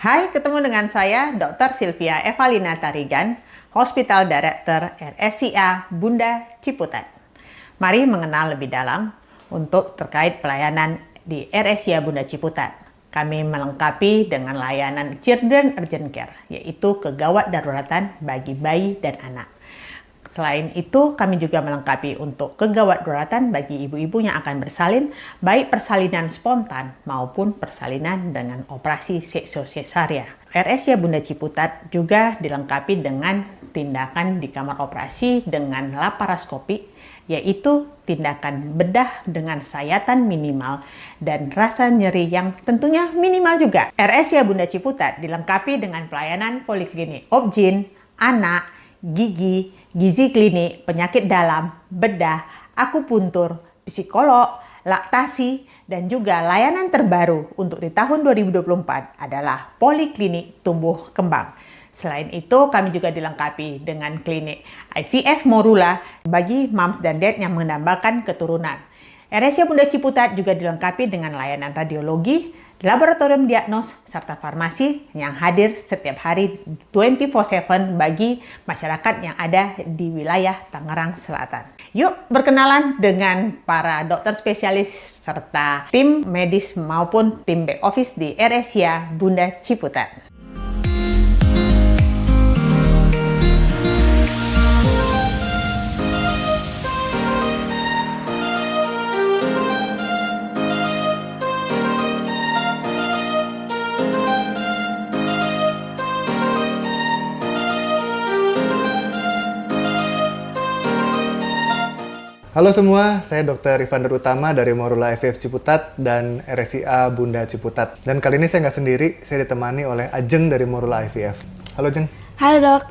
Hai, ketemu dengan saya Dr. Sylvia Evalina Tarigan, Hospital Director RSIA Bunda Ciputat. Mari mengenal lebih dalam untuk terkait pelayanan di RSIA Bunda Ciputat. Kami melengkapi dengan layanan Children Urgent Care, yaitu kegawat daruratan bagi bayi dan anak. Selain itu, kami juga melengkapi untuk kegawat daruratan bagi ibu-ibu yang akan bersalin, baik persalinan spontan maupun persalinan dengan operasi seksosesaria. RSIA Bunda Ciputat juga dilengkapi dengan tindakan di kamar operasi dengan laparoskopi, yaitu tindakan bedah dengan sayatan minimal dan rasa nyeri yang tentunya minimal juga. RSIA Bunda Ciputat dilengkapi dengan pelayanan poliklinik obgyn, anak, gigi, gizi klinik, penyakit dalam, bedah, akupuntur, psikolog, laktasi, dan juga layanan terbaru untuk di tahun 2024 adalah poliklinik tumbuh kembang. Selain itu, kami juga dilengkapi dengan klinik IVF Morula bagi moms dan dad yang menambahkan keturunan. RSIA Bunda Ciputat juga dilengkapi dengan layanan radiologi, laboratorium diagnos, serta farmasi yang hadir setiap hari 24/7 bagi masyarakat yang ada di wilayah Tangerang Selatan. Yuk berkenalan dengan para dokter spesialis serta tim medis maupun tim back office di RSIA Bunda Ciputat. Halo semua, saya Dr. Ivander Utama dari Morula IVF Ciputat dan RSIA Bunda Ciputat. Dan kali ini saya nggak sendiri, saya ditemani oleh Ajeng dari Morula IVF. Halo Jeng. Halo dok.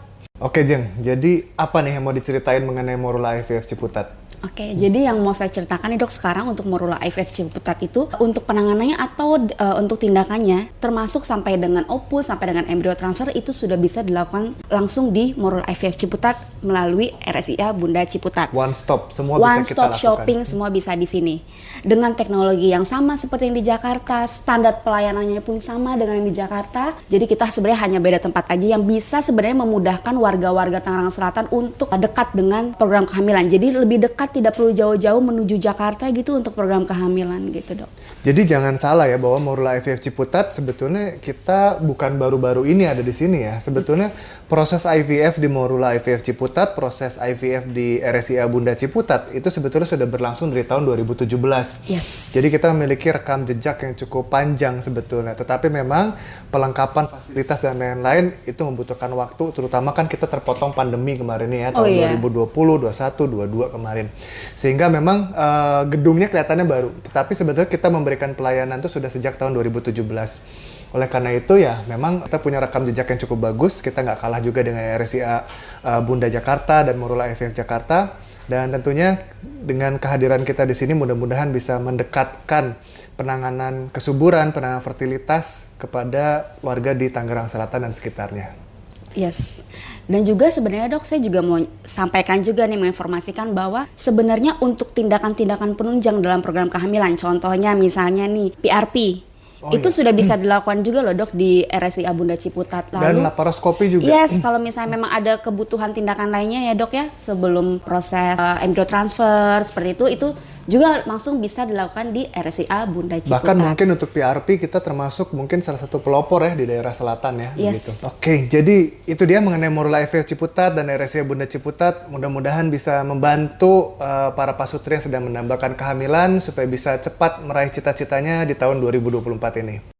Oke Jeng, jadi apa nih yang mau diceritain mengenai Morula IVF Ciputat? Oke, jadi yang mau saya ceritakan nih dok sekarang untuk Morula IVF Ciputat itu untuk penanganannya atau untuk tindakannya termasuk sampai dengan opus sampai dengan embrio transfer itu sudah bisa dilakukan langsung di Morula IVF Ciputat melalui RSIA Bunda Ciputat. One stop, semua One bisa kita stop lakukan. shopping semua bisa di sini. Dengan teknologi yang sama seperti yang di Jakarta, standar pelayanannya pun sama dengan yang di Jakarta. Jadi kita sebenarnya hanya beda tempat aja yang bisa sebenarnya memudahkan warga-warga Tangerang Selatan untuk dekat dengan program kehamilan. Jadi lebih dekat, tidak perlu jauh-jauh menuju Jakarta gitu untuk program kehamilan gitu dok. Jadi jangan salah ya bahwa Morula IVF Ciputat sebetulnya kita bukan baru-baru ini ada di sini ya. Sebetulnya proses IVF di Morula IVF Ciputat, proses IVF di RSIA Bunda Ciputat itu sebetulnya sudah berlangsung dari tahun 2017. Yes. Jadi kita memiliki rekam jejak yang cukup panjang sebetulnya. Tetapi memang pelengkapan fasilitas dan lain-lain itu membutuhkan waktu. Terutama kan kita terpotong pandemi kemarin ya tahun 2020, 21, 22 kemarin. Sehingga memang gedungnya kelihatannya baru. Tetapi sebetulnya kita memberikan pelayanan itu sudah sejak tahun 2017. Oleh karena itu ya memang kita punya rekam jejak yang cukup bagus. Kita nggak kalah juga dengan RSIA Bunda Jakarta dan Morula IVF Jakarta. Dan tentunya dengan kehadiran kita di sini mudah-mudahan bisa mendekatkan penanganan kesuburan, penanganan fertilitas kepada warga di Tangerang Selatan dan sekitarnya. Yes. Dan juga sebenarnya dok, saya juga mau sampaikan juga nih, menginformasikan bahwa sebenarnya untuk tindakan-tindakan penunjang dalam program kehamilan, contohnya misalnya nih PRP, itu sudah bisa dilakukan juga loh dok di RSIA Bunda Ciputat. Lalu, dan laparoskopi juga. Yes, kalau misalnya memang ada kebutuhan tindakan lainnya ya dok ya, sebelum proses embrio transfer seperti itu juga langsung bisa dilakukan di RSIA Bunda Ciputat. Bahkan mungkin untuk PRP kita termasuk mungkin salah satu pelopor ya di daerah selatan ya. Yes. Begitu. Oke, jadi itu dia mengenai Morula IVF Ciputat dan RSIA Bunda Ciputat. Mudah-mudahan bisa membantu para pasutri yang sedang menambahkan kehamilan supaya bisa cepat meraih cita-citanya di tahun 2024 ini.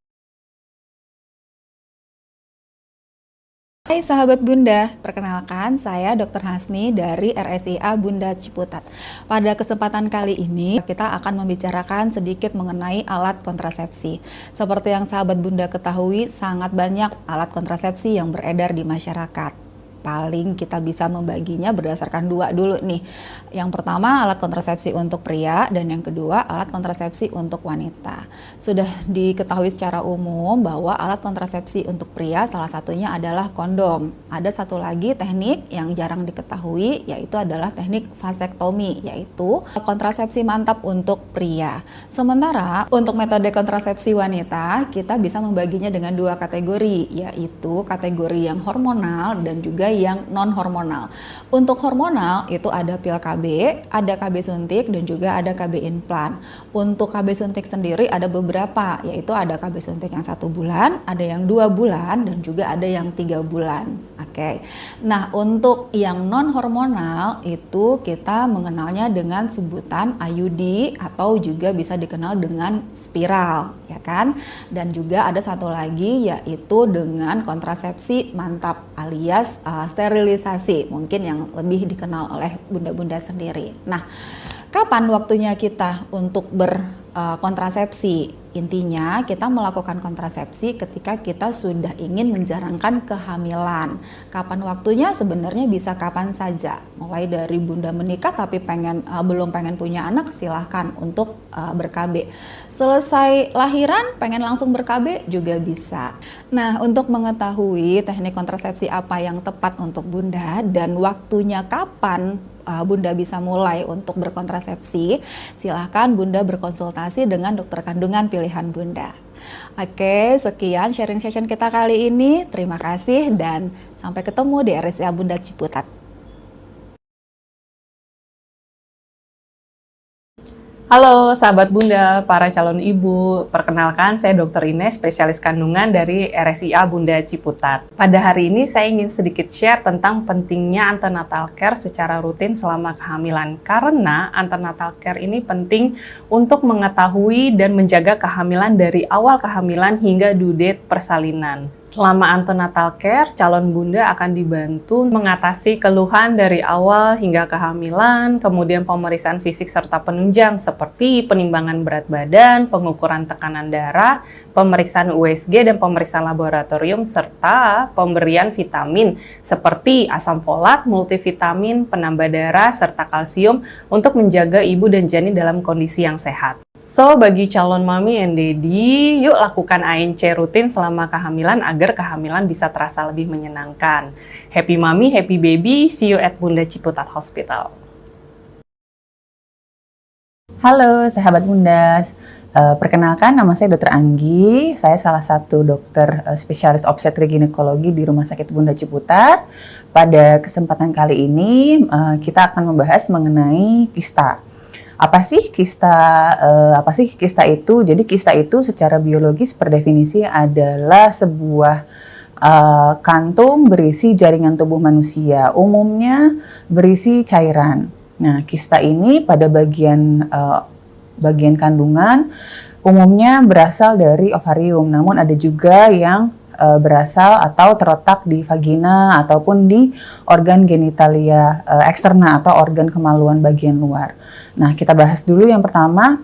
Hai sahabat Bunda, perkenalkan saya Dr. Hasni dari RSIA Bunda Ciputat. Pada kesempatan kali ini kita akan membicarakan sedikit mengenai alat kontrasepsi. Seperti yang sahabat Bunda ketahui, sangat banyak alat kontrasepsi yang beredar di masyarakat. paling kita bisa membaginya berdasarkan dua dulu nih. Yang pertama alat kontrasepsi untuk pria dan yang kedua alat kontrasepsi untuk wanita. Sudah diketahui secara umum bahwa alat kontrasepsi untuk pria salah satunya adalah kondom. Ada satu lagi teknik yang jarang diketahui yaitu adalah teknik vasektomi, yaitu kontrasepsi mantap untuk pria. Sementara untuk metode kontrasepsi wanita kita bisa membaginya dengan dua kategori, yaitu kategori yang hormonal dan juga yang non hormonal. Untuk hormonal itu ada pil KB, ada KB suntik dan juga ada KB implan. Untuk KB suntik sendiri ada beberapa, yaitu ada KB suntik yang 1 bulan, ada yang 2 bulan dan juga ada yang 3 bulan. Oke. Nah, untuk yang non hormonal itu kita mengenalnya dengan sebutan IUD atau juga bisa dikenal dengan spiral, ya kan? Dan juga ada satu lagi yaitu dengan kontrasepsi mantap alias sterilisasi, mungkin yang lebih dikenal oleh bunda-bunda sendiri. Nah, kapan waktunya kita untuk berkontrasepsi? Intinya kita melakukan kontrasepsi ketika kita sudah ingin menjarangkan kehamilan. Kapan waktunya? Sebenarnya bisa kapan saja. Mulai dari bunda menikah tapi belum pengen punya anak, silahkan untuk ber-KB. Selesai lahiran pengen langsung ber-KB juga bisa. Nah, untuk mengetahui teknik kontrasepsi apa yang tepat untuk bunda dan waktunya kapan bunda bisa mulai untuk berkontrasepsi, silahkan bunda berkonsultasi dengan dokter kandungan pilihan bunda. Oke, sekian sharing session kita kali ini. Terima kasih dan sampai ketemu di RSCA Bunda Ciputat. Halo sahabat Bunda, para calon ibu. Perkenalkan, saya Dr. Ines, spesialis kandungan dari RSIA Bunda Ciputat. Pada hari ini saya ingin sedikit share tentang pentingnya antenatal care secara rutin selama kehamilan. Karena antenatal care ini penting untuk mengetahui dan menjaga kehamilan dari awal kehamilan hingga due date persalinan. Selama antenatal care, calon bunda akan dibantu mengatasi keluhan dari awal hingga kehamilan, kemudian pemeriksaan fisik serta penunjang seperti penimbangan berat badan, pengukuran tekanan darah, pemeriksaan USG dan pemeriksaan laboratorium, serta pemberian vitamin seperti asam folat, multivitamin, penambah darah, serta kalsium untuk menjaga ibu dan janin dalam kondisi yang sehat. So, bagi calon mami and daddy, yuk lakukan ANC rutin selama kehamilan agar kehamilan bisa terasa lebih menyenangkan. Happy mami, happy baby, see you at Bunda Ciputat Hospital. Halo sahabat Bunda, perkenalkan nama saya Dr. Anggi, saya salah satu dokter spesialis obstetri ginekologi di Rumah Sakit Bunda Ciputat. Pada kesempatan kali ini kita akan membahas mengenai kista. Apa sih kista itu? Jadi kista itu secara biologis per definisi adalah sebuah kantung berisi jaringan tubuh manusia, umumnya berisi cairan. Nah, kista ini pada bagian kandungan umumnya berasal dari ovarium, namun ada juga yang berasal atau terletak di vagina ataupun di organ genitalia eksterna atau organ kemaluan bagian luar. Nah, kita bahas dulu yang pertama,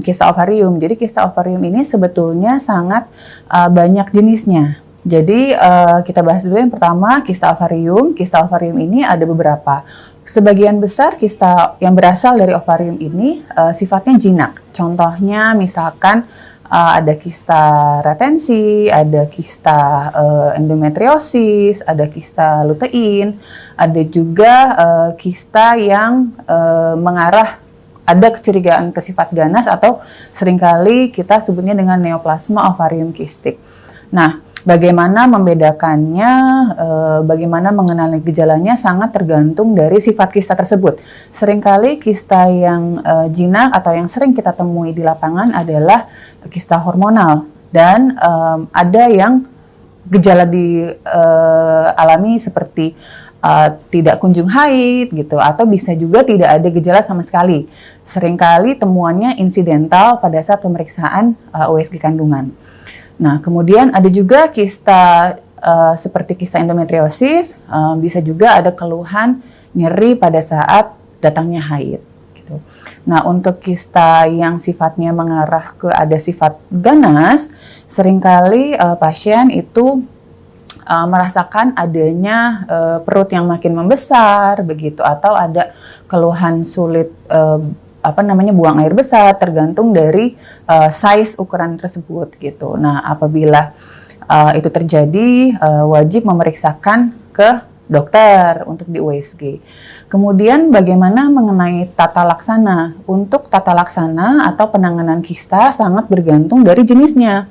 kista ovarium. Jadi kista ovarium ini sebetulnya sangat banyak jenisnya. Jadi kita bahas dulu yang pertama, kista ovarium. Kista ovarium ini ada beberapa. Sebagian besar kista yang berasal dari ovarium ini sifatnya jinak. Contohnya misalkan ada kista retensi, ada kista endometriosis, ada kista lutein, ada juga kista yang mengarah, ada kecurigaan ke sifat ganas atau seringkali kita sebutnya dengan neoplasma ovarium kistik. Nah, bagaimana membedakannya, bagaimana mengenali gejalanya sangat tergantung dari sifat kista tersebut. Seringkali kista yang jinak atau yang sering kita temui di lapangan adalah kista hormonal. Dan ada yang gejala dialami seperti tidak kunjung haid gitu, atau bisa juga tidak ada gejala sama sekali. Seringkali temuannya insidental pada saat pemeriksaan USG kandungan. Nah, kemudian ada juga kista seperti kista endometriosis, bisa juga ada keluhan nyeri pada saat datangnya haid. Gitu. Nah, untuk kista yang sifatnya mengarah ke ada sifat ganas, seringkali pasien itu merasakan adanya perut yang makin membesar begitu, atau ada keluhan sulit buang air besar, tergantung dari size ukuran tersebut gitu. Nah, apabila itu terjadi, wajib memeriksakan ke dokter untuk di USG. Kemudian bagaimana mengenai tata laksana? Untuk tata laksana atau penanganan kista sangat bergantung dari jenisnya.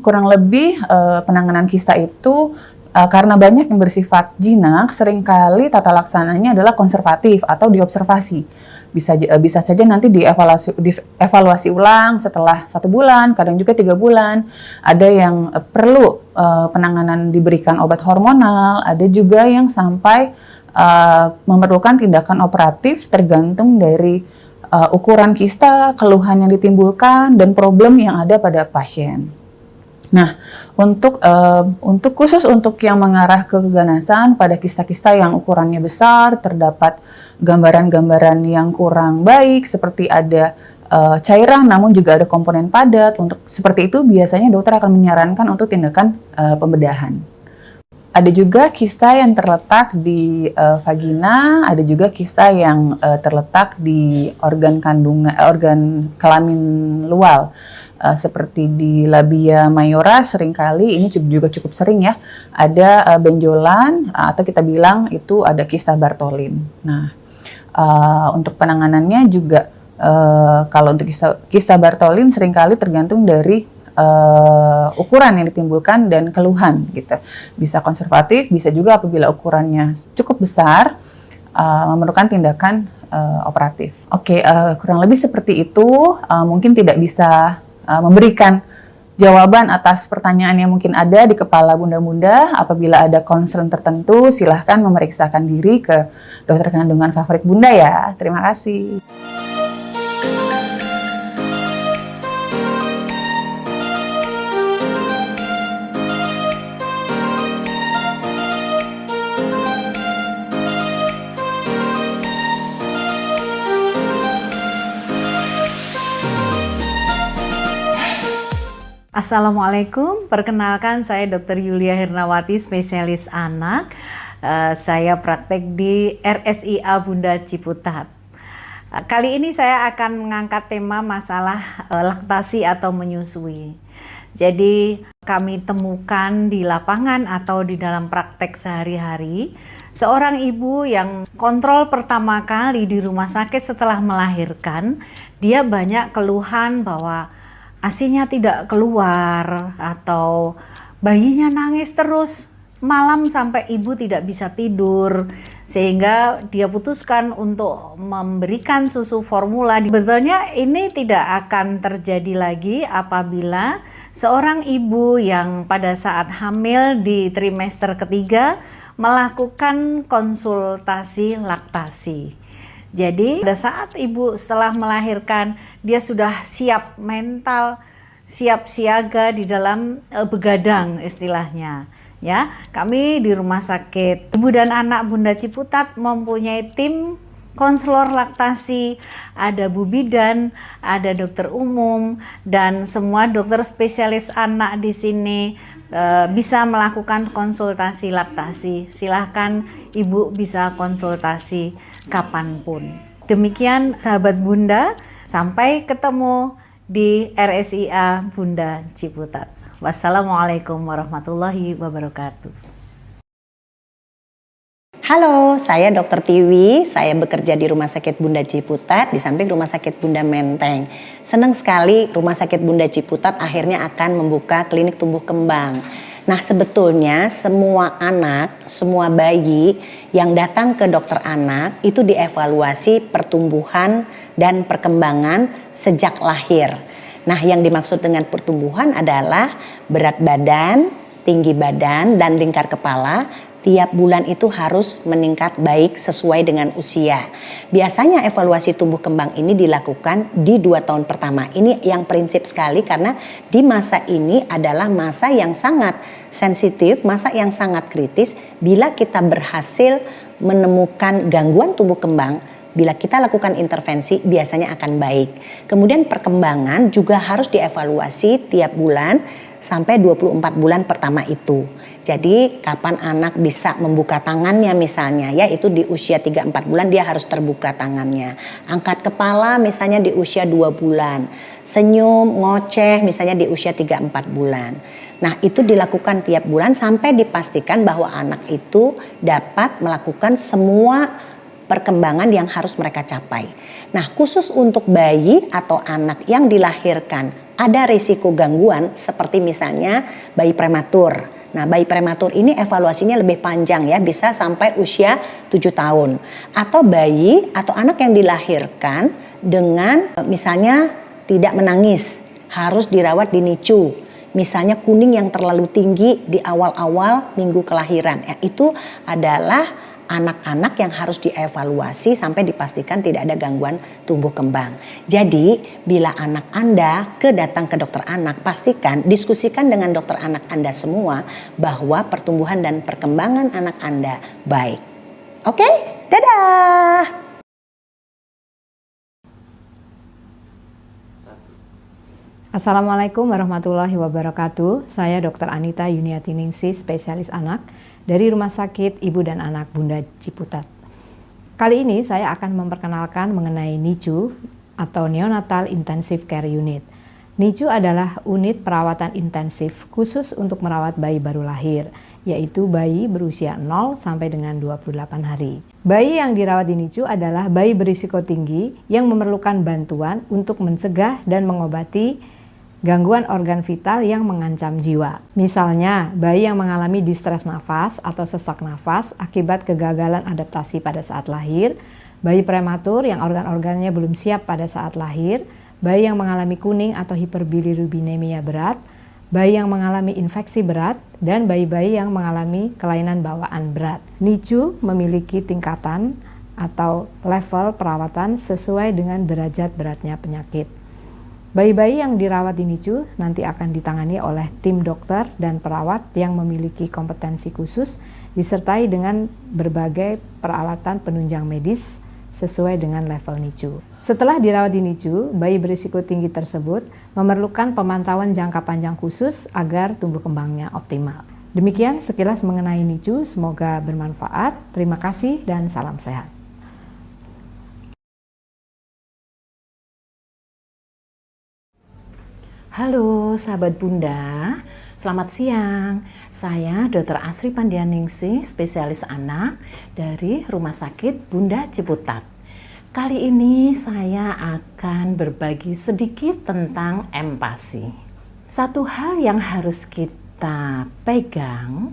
Kurang lebih penanganan kista itu karena banyak yang bersifat jinak, seringkali tata laksananya adalah konservatif atau diobservasi. Bisa saja nanti dievaluasi ulang setelah 1 bulan, kadang juga 3 bulan. Ada yang perlu penanganan diberikan obat hormonal, ada juga yang sampai memerlukan tindakan operatif tergantung dari ukuran kista, keluhan yang ditimbulkan, dan problem yang ada pada pasien. Nah, khusus untuk yang mengarah ke keganasan pada kista-kista yang ukurannya besar, terdapat gambaran-gambaran yang kurang baik, seperti ada cairan namun juga ada komponen padat. Untuk seperti itu biasanya dokter akan menyarankan untuk tindakan pembedahan. Ada juga kista yang terletak di vagina, ada juga kista yang terletak di organ kelamin luar. Seperti di labia mayora, seringkali ini juga cukup sering ya, ada benjolan atau kita bilang itu ada kista Bartholin. Nah, untuk penanganannya juga kalau untuk kista Bartholin seringkali tergantung dari ukuran yang ditimbulkan dan keluhan gitu. Bisa konservatif, bisa juga apabila ukurannya cukup besar memerlukan tindakan operatif. Oke, kurang lebih seperti itu. Mungkin tidak bisa memberikan jawaban atas pertanyaan yang mungkin ada di kepala bunda-bunda. Apabila ada concern tertentu, silahkan memeriksakan diri ke dokter kandungan favorit bunda ya. Terima kasih. Assalamualaikum, perkenalkan saya Dr. Yulia Hirnawati, spesialis anak. Saya praktek di RSIA Bunda Ciputat. Kali ini saya akan mengangkat tema masalah laktasi atau menyusui. Jadi kami temukan di lapangan atau di dalam praktek sehari-hari seorang ibu yang kontrol pertama kali di rumah sakit setelah melahirkan, dia banyak keluhan bahwa ASInya tidak keluar atau bayinya nangis terus malam sampai ibu tidak bisa tidur, sehingga dia putuskan untuk memberikan susu formula. Sebetulnya ini tidak akan terjadi lagi apabila seorang ibu yang pada saat hamil di trimester ketiga melakukan konsultasi laktasi. Jadi pada saat ibu setelah melahirkan, dia sudah siap mental, siap siaga di dalam begadang istilahnya. Ya, kami di Rumah Sakit Ibu dan Anak Bunda Ciputat mempunyai tim konselor laktasi, ada Bu Bidan, ada dokter umum, dan semua dokter spesialis anak di sini bisa melakukan konsultasi laktasi. Silahkan ibu bisa konsultasi kapanpun. Demikian sahabat Bunda, sampai ketemu di RSIA Bunda Ciputat. Wassalamualaikum warahmatullahi wabarakatuh. Halo, saya Dr. Tiwi, saya bekerja di Rumah Sakit Bunda Ciputat, di samping Rumah Sakit Bunda Menteng. Senang sekali Rumah Sakit Bunda Ciputat akhirnya akan membuka klinik tumbuh kembang. Nah, sebetulnya semua anak, semua bayi yang datang ke dokter anak itu dievaluasi pertumbuhan dan perkembangan sejak lahir. Nah, yang dimaksud dengan pertumbuhan adalah berat badan, tinggi badan, dan lingkar kepala. Tiap bulan itu harus meningkat baik sesuai dengan usia. Biasanya evaluasi tumbuh kembang ini dilakukan di 2 tahun pertama. Ini yang prinsip sekali karena di masa ini adalah masa yang sangat sensitif, masa yang sangat kritis. Bila kita berhasil menemukan gangguan tumbuh kembang, bila kita lakukan intervensi biasanya akan baik. Kemudian perkembangan juga harus dievaluasi tiap bulan sampai 24 bulan pertama itu. Jadi kapan anak bisa membuka tangannya misalnya ya, itu di usia 3-4 bulan dia harus terbuka tangannya. Angkat kepala misalnya di usia 2 bulan. Senyum, ngoceh misalnya di usia 3-4 bulan. Nah itu dilakukan tiap bulan sampai dipastikan bahwa anak itu dapat melakukan semua perkembangan yang harus mereka capai. Nah khusus untuk bayi atau anak yang dilahirkan ada risiko gangguan seperti misalnya bayi prematur. Nah bayi prematur ini evaluasinya lebih panjang ya, bisa sampai usia 7 tahun. Atau bayi atau anak yang dilahirkan dengan misalnya tidak menangis, harus dirawat di NICU. Misalnya kuning yang terlalu tinggi di awal-awal minggu kelahiran. Ya, itu adalah anak-anak yang harus dievaluasi sampai dipastikan tidak ada gangguan tumbuh kembang. Jadi bila anak Anda datang ke dokter anak, pastikan diskusikan dengan dokter anak Anda semua bahwa pertumbuhan dan perkembangan anak Anda baik. Oke, dadah! Assalamualaikum warahmatullahi wabarakatuh. Saya Dr. Anita Yuniati Ningsih, spesialis anak dari Rumah Sakit Ibu dan Anak Bunda Ciputat. Kali ini saya akan memperkenalkan mengenai NICU atau Neonatal Intensive Care Unit. NICU adalah unit perawatan intensif khusus untuk merawat bayi baru lahir, yaitu bayi berusia 0 sampai dengan 28 hari. Bayi yang dirawat di NICU adalah bayi berisiko tinggi yang memerlukan bantuan untuk mencegah dan mengobati gangguan organ vital yang mengancam jiwa. Misalnya, bayi yang mengalami distres nafas atau sesak nafas akibat kegagalan adaptasi pada saat lahir, bayi prematur yang organ-organnya belum siap pada saat lahir, bayi yang mengalami kuning atau hiperbilirubinemia berat, bayi yang mengalami infeksi berat, dan bayi-bayi yang mengalami kelainan bawaan berat. NICU memiliki tingkatan atau level perawatan sesuai dengan derajat beratnya penyakit. Bayi-bayi yang dirawat di NICU nanti akan ditangani oleh tim dokter dan perawat yang memiliki kompetensi khusus disertai dengan berbagai peralatan penunjang medis sesuai dengan level NICU. Setelah dirawat di NICU, bayi berisiko tinggi tersebut memerlukan pemantauan jangka panjang khusus agar tumbuh kembangnya optimal. Demikian sekilas mengenai NICU, semoga bermanfaat. Terima kasih dan salam sehat. Halo sahabat Bunda, selamat siang. Saya Dr. Asri Pandianingsih, spesialis anak dari Rumah Sakit Bunda Ciputat. Kali ini saya akan berbagi sedikit tentang empati. Satu hal yang harus kita pegang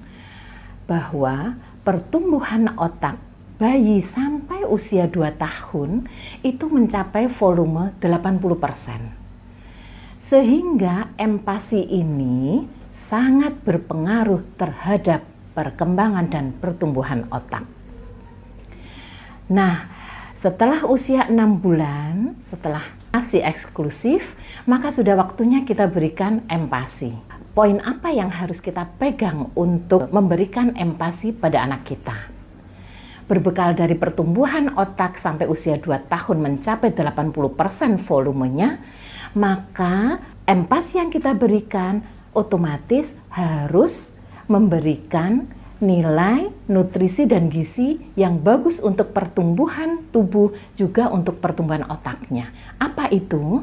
bahwa pertumbuhan otak bayi sampai usia 2 tahun itu mencapai volume 80%. Sehingga empati ini sangat berpengaruh terhadap perkembangan dan pertumbuhan otak. Nah, setelah usia 6 bulan, setelah ASI eksklusif, maka sudah waktunya kita berikan empati. Poin apa yang harus kita pegang untuk memberikan empati pada anak kita? Berbekal dari pertumbuhan otak sampai usia 2 tahun mencapai 80% volumenya, maka empati yang kita berikan otomatis harus memberikan nilai nutrisi dan gizi yang bagus untuk pertumbuhan tubuh, juga untuk pertumbuhan otaknya. Apa itu?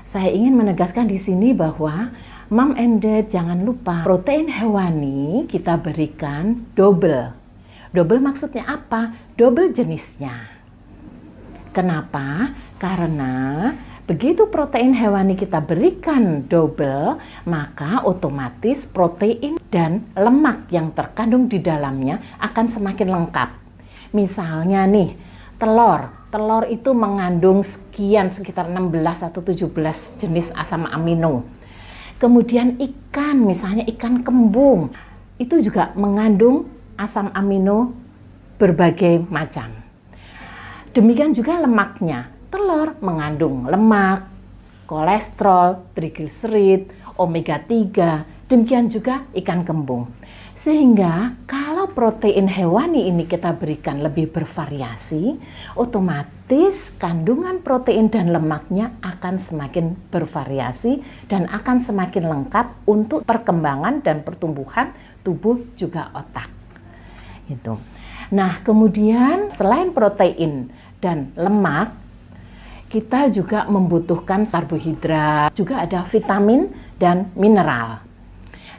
Saya ingin menegaskan di sini bahwa Mom and Dad jangan lupa protein hewani kita berikan double. Double maksudnya apa? Double jenisnya. Kenapa? Karena begitu protein hewani kita berikan double, maka otomatis protein dan lemak yang terkandung di dalamnya akan semakin lengkap. Misalnya nih, telur itu mengandung sekitar 16 atau 17 jenis asam amino. Kemudian ikan, misalnya ikan kembung, itu juga mengandung asam amino berbagai macam. Demikian juga lemaknya. Telur mengandung lemak, kolesterol, trigliserid, omega 3, demikian juga ikan kembung. Sehingga kalau protein hewani ini kita berikan lebih bervariasi, otomatis kandungan protein dan lemaknya akan semakin bervariasi dan akan semakin lengkap untuk perkembangan dan pertumbuhan tubuh juga otak. Gitu. Nah, kemudian selain protein dan lemak, kita juga membutuhkan karbohidrat, juga ada vitamin dan mineral.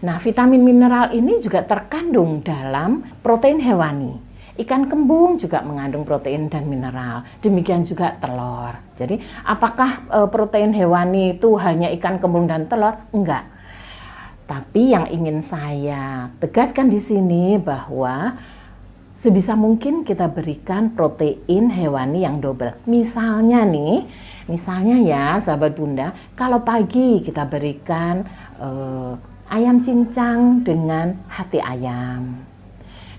Nah, vitamin mineral ini juga terkandung dalam protein hewani. Ikan kembung juga mengandung protein dan mineral. Demikian juga telur. Jadi, apakah protein hewani itu hanya ikan kembung dan telur? Enggak. Tapi yang ingin saya tegaskan di sini bahwa sebisa mungkin kita berikan protein hewani yang double. Misalnya ya sahabat Bunda, kalau pagi kita berikan ayam cincang dengan hati ayam.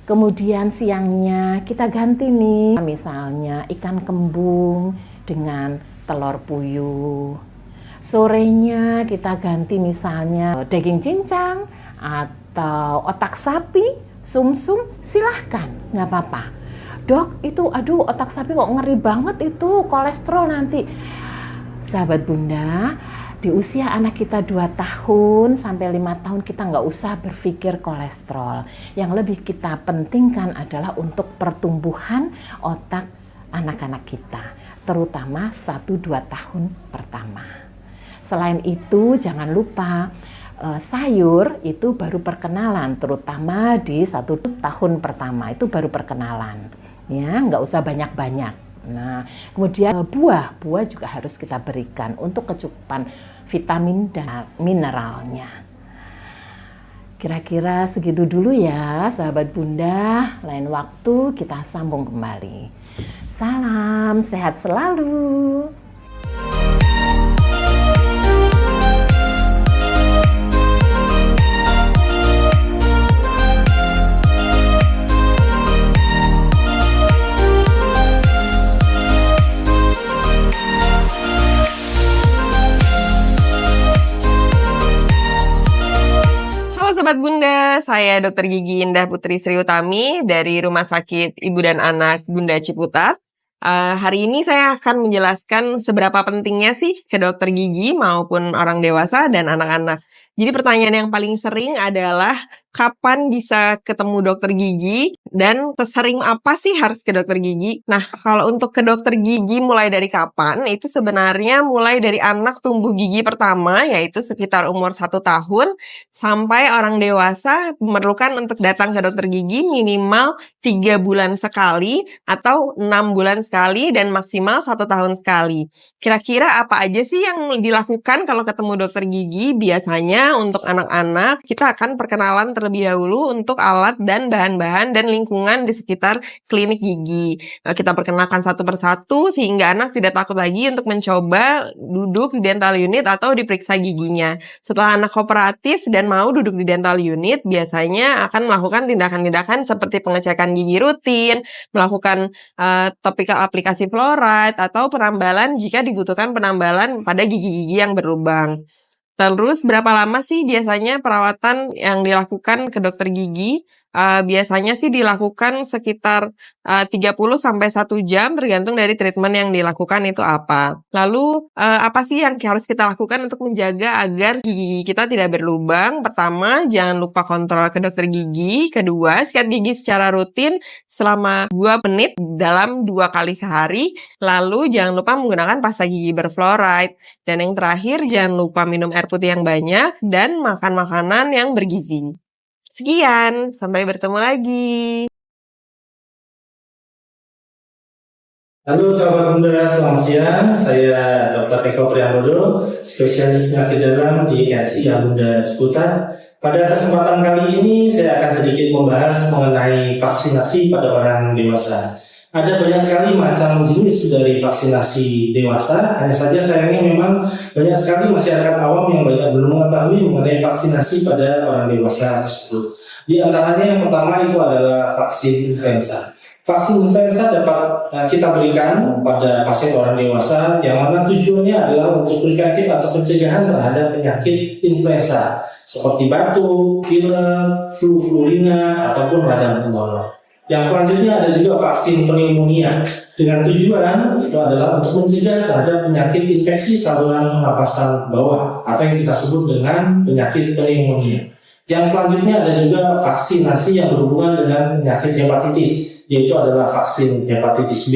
Kemudian siangnya kita ganti nih, misalnya ikan kembung dengan telur puyuh. Sorenya kita ganti misalnya daging cincang atau otak sapi, sumsum, silahkan, nggak apa-apa. Dok, itu aduh otak sapi kok ngeri banget itu, kolesterol nanti. Sahabat Bunda, di usia anak kita 2 tahun sampai 5 tahun kita nggak usah berpikir kolesterol. Yang lebih kita pentingkan adalah untuk pertumbuhan otak anak-anak kita, terutama 1-2 tahun pertama. Selain itu jangan lupa sayur itu baru perkenalan, terutama di 1 tahun pertama itu baru perkenalan. Ya, nggak usah banyak-banyak. Nah, kemudian buah juga harus kita berikan untuk kecukupan vitamin dan mineralnya. Kira-kira segitu dulu ya sahabat Bunda, lain waktu kita sambung kembali. Salam sehat selalu. Sobat Bunda, saya Dr. Gigi Indah Putri Sri Utami dari Rumah Sakit Ibu dan Anak Bunda Ciputat. Hari ini saya akan menjelaskan seberapa pentingnya sih ke dokter gigi maupun orang dewasa dan anak-anak. Jadi pertanyaan yang paling sering adalah kapan bisa ketemu dokter gigi dan sesering apa sih harus ke dokter gigi? Nah, kalau untuk ke dokter gigi mulai dari kapan? Itu sebenarnya mulai dari anak tumbuh gigi pertama, yaitu sekitar umur 1 tahun, sampai orang dewasa memerlukan untuk datang ke dokter gigi minimal 3 bulan sekali atau 6 bulan sekali dan maksimal 1 tahun sekali. Kira-kira apa aja sih yang dilakukan kalau ketemu dokter gigi? Biasanya untuk anak-anak, kita akan perkenalan terlebih dahulu untuk alat dan bahan-bahan dan lingkungan di sekitar klinik gigi. Kita perkenalkan satu persatu sehingga anak tidak takut lagi untuk mencoba duduk di dental unit atau diperiksa giginya. Setelah anak kooperatif dan mau duduk di dental unit, biasanya akan melakukan tindakan-tindakan seperti pengecekan gigi rutin, melakukan topikal aplikasi fluoride, atau penambalan jika dibutuhkan penambalan pada gigi-gigi yang berlubang. Terus berapa lama sih biasanya perawatan yang dilakukan ke dokter gigi? Biasanya sih dilakukan sekitar 30 sampai 1 jam tergantung dari treatment yang dilakukan itu apa. Lalu apa sih yang harus kita lakukan untuk menjaga agar gigi kita tidak berlubang? Pertama, jangan lupa kontrol ke dokter gigi. Kedua, sikat gigi secara rutin selama 2 menit dalam 2 kali sehari. Lalu jangan lupa menggunakan pasta gigi berfluoride. Dan yang terakhir, jangan lupa minum air putih yang banyak dan makan makanan yang bergizi. Sekian, sampai bertemu lagi. Halo sahabat Bunda, selamat siang. Saya Dr. Eko Priambodo, spesialis penyakit dalam di RSIA Bunda Ciputat. Pada kesempatan kali ini saya akan sedikit membahas mengenai vaksinasi pada orang dewasa. Ada banyak sekali macam jenis dari vaksinasi dewasa, hanya saja sayangnya memang banyak sekali masyarakat awam yang banyak belum mengetahui mengenai vaksinasi pada orang dewasa tersebut. Di antaranya yang pertama itu adalah vaksin influenza. Vaksin influenza dapat kita berikan pada pasien orang dewasa yang mana tujuannya adalah untuk preventif atau pencegahan terhadap penyakit influenza. seperti batuk, pilek, flu ringan, ataupun radang tenggorok. Yang selanjutnya ada juga vaksin pneumonia dengan tujuan itu adalah untuk mencegah terhadap penyakit infeksi saluran pernapasan bawah atau yang kita sebut dengan penyakit pneumonia. Yang selanjutnya ada juga vaksinasi yang berhubungan dengan penyakit hepatitis, yaitu adalah vaksin hepatitis B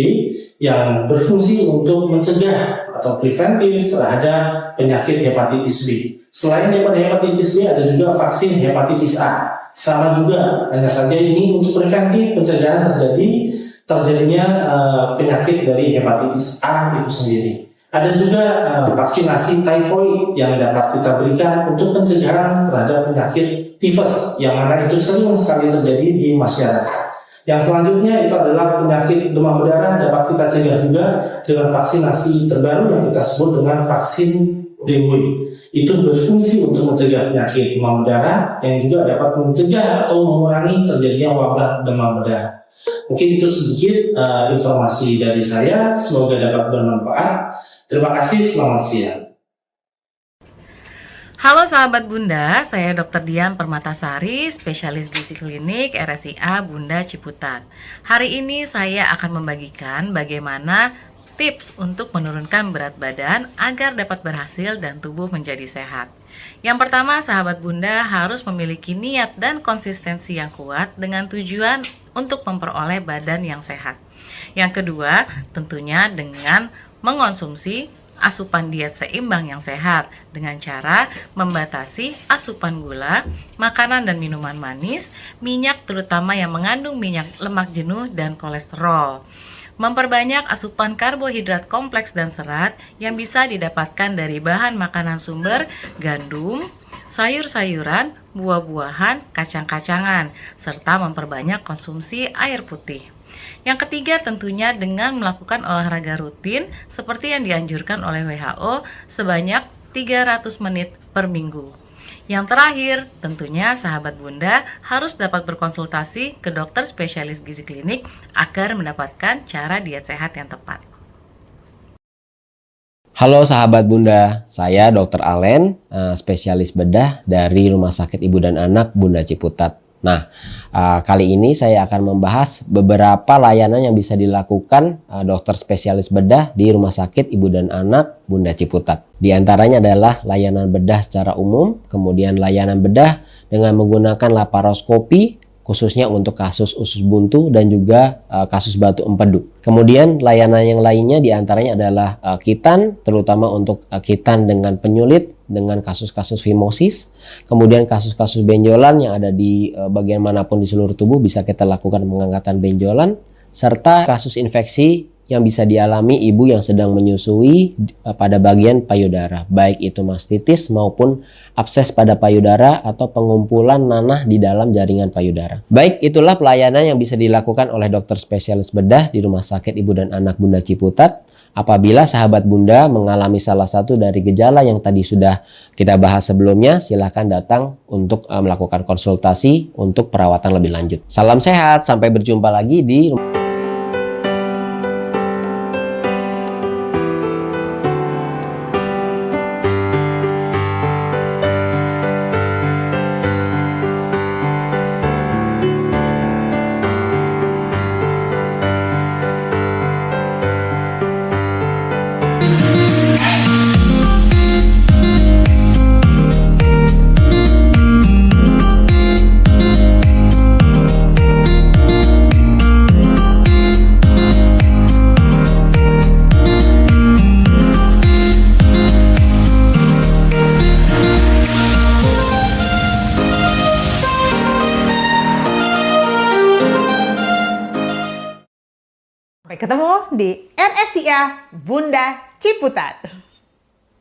yang berfungsi untuk mencegah atau preventif terhadap penyakit hepatitis B. Selain hepatitis B ada juga vaksin hepatitis A. Sama juga, hanya saja ini untuk preventif pencegahan terjadinya penyakit dari hepatitis A itu sendiri. Ada juga vaksinasi typhoid yang dapat kita berikan untuk pencegahan terhadap penyakit tifus yang mana itu sering sekali terjadi di masyarakat. Yang selanjutnya itu adalah penyakit demam berdarah dapat kita cegah juga dengan vaksinasi terbaru yang kita sebut dengan vaksin dengue. Itu berfungsi untuk mencegah penyakit demam berdarah yang juga dapat mencegah atau mengurangi terjadinya wabah demam berdarah. Mungkin itu sedikit informasi dari saya, semoga dapat bermanfaat. Terima kasih, selamat siang. Halo sahabat Bunda, saya Dr. Dian Permatasari, spesialis gizi klinik RSIA Bunda Ciputat. Hari ini saya akan membagikan bagaimana tips untuk menurunkan berat badan agar dapat berhasil dan tubuh menjadi sehat. Yang pertama, sahabat Bunda harus memiliki niat dan konsistensi yang kuat dengan tujuan untuk memperoleh badan yang sehat. Yang kedua, tentunya dengan mengonsumsi asupan diet seimbang yang sehat dengan cara membatasi asupan gula, makanan dan minuman manis, minyak terutama yang mengandung minyak lemak jenuh dan kolesterol. Memperbanyak asupan karbohidrat kompleks dan serat yang bisa didapatkan dari bahan makanan sumber gandum, sayur-sayuran, buah-buahan, kacang-kacangan, serta memperbanyak konsumsi air putih. Yang ketiga tentunya dengan melakukan olahraga rutin seperti yang dianjurkan oleh WHO sebanyak 300 menit per minggu. Yang terakhir, tentunya sahabat Bunda harus dapat berkonsultasi ke dokter spesialis gizi klinik agar mendapatkan cara diet sehat yang tepat. Halo sahabat Bunda, saya Dr. Alen, spesialis bedah dari Rumah Sakit Ibu dan Anak Bunda Ciputat. Nah, kali ini saya akan membahas beberapa layanan yang bisa dilakukan dokter spesialis bedah di Rumah Sakit Ibu dan Anak Bunda Ciputat. Di antaranya adalah layanan bedah secara umum, kemudian layanan bedah dengan menggunakan laparoskopi, khususnya untuk kasus usus buntu dan juga kasus batu empedu. Kemudian layanan yang lainnya diantaranya adalah kitan, terutama untuk kitan dengan penyulit, dengan kasus-kasus fimosis. Kemudian kasus-kasus benjolan yang ada di bagian manapun di seluruh tubuh bisa kita lakukan pengangkatan benjolan, serta kasus infeksi yang bisa dialami ibu yang sedang menyusui pada bagian payudara, baik itu mastitis maupun abses pada payudara atau pengumpulan nanah di dalam jaringan payudara. Baik, itulah pelayanan yang bisa dilakukan oleh dokter spesialis bedah di Rumah Sakit Ibu dan Anak Bunda Ciputat. Apabila sahabat Bunda mengalami salah satu dari gejala yang tadi sudah kita bahas sebelumnya, silakan datang untuk melakukan konsultasi untuk perawatan lebih lanjut. Salam sehat, sampai berjumpa lagi di Sampai ketemu di RSIA Bunda Ciputat.